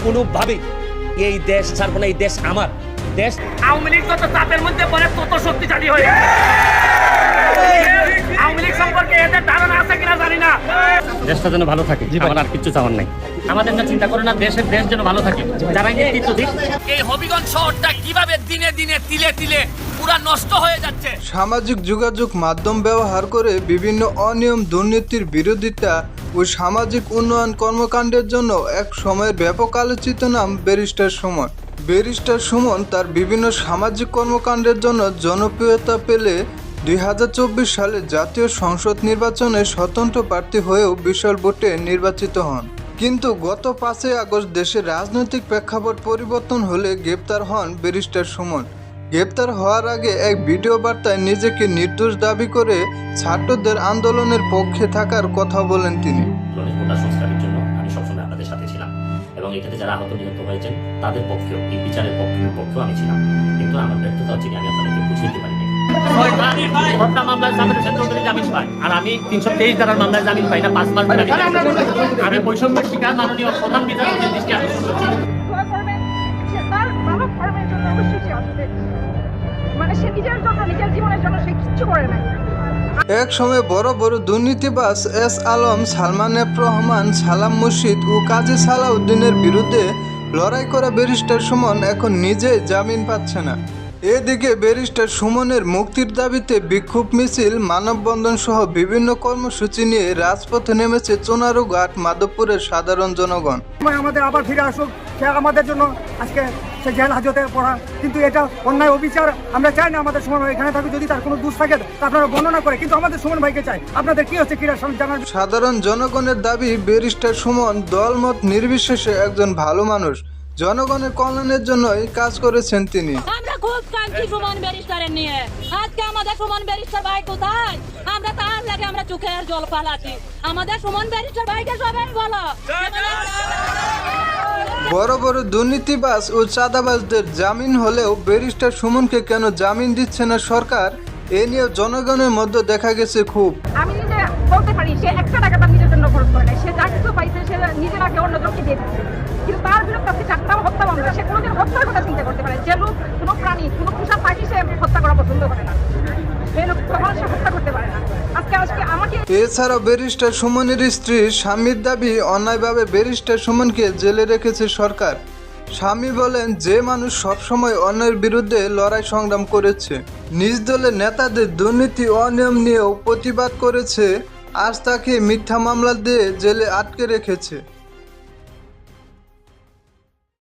কোনোভাবেই এই দেশ ছাড়বো না। এই দেশ আমার দেশ। আওয়ামী লীগ যত চাপের মধ্যে পড়ে তত শক্তিশালী হয়ে গেছে। আওয়ামী লীগ সম্পর্কে এদের ধারণা আছে কিনা জানি না। দেশটা যেন ভালো থাকে, আমার আর কিছু চাওয়ার নাই। আমাদের না চিন্তা করে না, দেশ যেন ভালো থাকে। যারা নেতৃত্ব দিক, এই হবিগঞ্জ শহরটা কিভাবে দিনে দিনে তিলে তিলে পুরা নষ্ট হয়ে যাচ্ছে। সামাজিক যোগাযোগ মাধ্যম ব্যবহার করে বিভিন্ন অনিয়ম, দুর্নীতির বিরোধিতা ও সামাজিক উন্নয়ন কর্মকাণ্ডের জন্য এক সময়ের ব্যাপক আলোচিত নাম ব্যারিস্টার সুমন। ব্যারিস্টার সুমন তার বিভিন্ন সামাজিক কর্মকাণ্ডের জন্য জনপ্রিয়তা পেলে 2024 সালে জাতীয় সংসদ নির্বাচনে স্বতন্ত্র প্রার্থী হয়েও বিশাল ভোটে নির্বাচিত হন। কিন্তু গত 5 আগস্ট দেশের রাজনৈতিক প্রেক্ষাপট পরিবর্তন হলে গ্রেপ্তার হন ব্যারিস্টার সুমন। গ্রেপ্তার হওয়ার আগে এক ভিডিও বার্তায় নিজেকে নির্দোষ দাবি করে ছাত্রদের আন্দোলনের পক্ষে থাকার কথা বলেন তিনি। কোটা সংস্কারের জন্য আমি সবসময় আপনাদের সাথে ছিলাম এবং এটাতে যারা আহত নিহত হয়েছেন তাদের পক্ষেও, এই বিচারের পক্ষেও আমি ছিলাম। কিন্তু আমার ব্যর্থতা হচ্ছে আমি আপনাদেরকে বুঝিয়ে দিতে পারিনি। হত্যা মামলায় জামিন পাই, আর আমি 323 ধারার মামলায় জামিন পাই না 5 মাস ধরে। আমি বৈষম্যের শিকার মাননীয় প্রধান বিচারপতির দৃষ্টি আকর্ষণ করছি। এক সময় বড় বড় দুর্নীতিবাজ এস আলম, সালমান এফ রহমান, সালাম মুর্শিদ ও কাজী সালাউদ্দিনের বিরুদ্ধে লড়াই করা ব্যারিস্টার সুমন এখন নিজেই জামিন পাচ্ছে না। এদিকে ব্যারিস্টার সুমনের মুক্তির দাবিতে বিক্ষোভ মিছিল, মানববন্ধন সহ বিভিন্ন কর্মসূচি নিয়ে রাজপথে নেমেছে চুনারুঘাট, মাধবপুরের সাধারণ জনগণ। আমাদের আবার ফিরে আসুক, সে আমাদের জন্য আজকে সে জেল হাজতে পড়া, কিন্তু এটা অন্যায় অবিচার। আমরা চাই না আমাদের সুমন ভাই এখানে থাকুক। যদি তার কোনো দোষ থাকে আপনারা বর্ণনা করে, কিন্তু আমাদের সুমন ভাইকে চাই। আপনাদের কি হচ্ছে ক্রীড়া জানার। সাধারণ জনগণের দাবি, ব্যারিস্টার সুমন দলমত নির্বিশেষে একজন ভালো মানুষ। জনগণের কল্যাণের জন্যই কাজ করেছেন তিনি। আমরা খুব কাঁদছি সুমন ব্যারিস্টারের নিয়ে। আজকে আমাদের সুমন ব্যারিস্টার ভাই কোথায়? আমরা তার লাগে আমরা চোখের জল ফালাচ্ছি। আমাদের সুমন ব্যারিস্টার ভাইকে সবাই বলো। বড় বড় দুর্নীতিবাজ ও চাঁদাবাজদের জামিন হলেও ব্যারিস্টার সুমনকে কেন জামিন দিচ্ছে না সরকার, এ নিয়ে জনগণের মধ্যে দেখা গেছে খুব। আমি নিজে বলতে পারি সে 1 টাকা তার নিজের জন্য খরচ করে নাই। সে যা কিছু পাইছে সে নিজের আগে অন্যজনকে দিয়ে দিচ্ছে। কিন্তু তার বিরুদ্ধে আজকে 4টা হত্যা মামলা। সে কোনোদিন হত্যার কথা চিন্তা করতে পারে। যে লোক কোনো প্রাণী, কোনো পোষা পাখি সে হত্যা করা পছন্দ করে না, সে লোক কখনো সে হত্যা করতে পারে না। আজকে আমাকে। এছাড়াও ব্যারিস্টার সুমনের স্ত্রী স্বামীর দাবি, অন্যায়ভাবে ব্যারিস্টার সুমনকে জেলে রেখেছে সরকার। স্বামী বলেন, যে মানুষ সবসময় অন্যায়ের বিরুদ্ধে লড়াই সংগ্রাম করেছে, নিজ দলের নেতাদের দুর্নীতি অনিয়ম নিয়েও প্রতিবাদ করেছে, আজ তাকে মিথ্যা মামলা দিয়ে জেলে আটকে রেখেছে।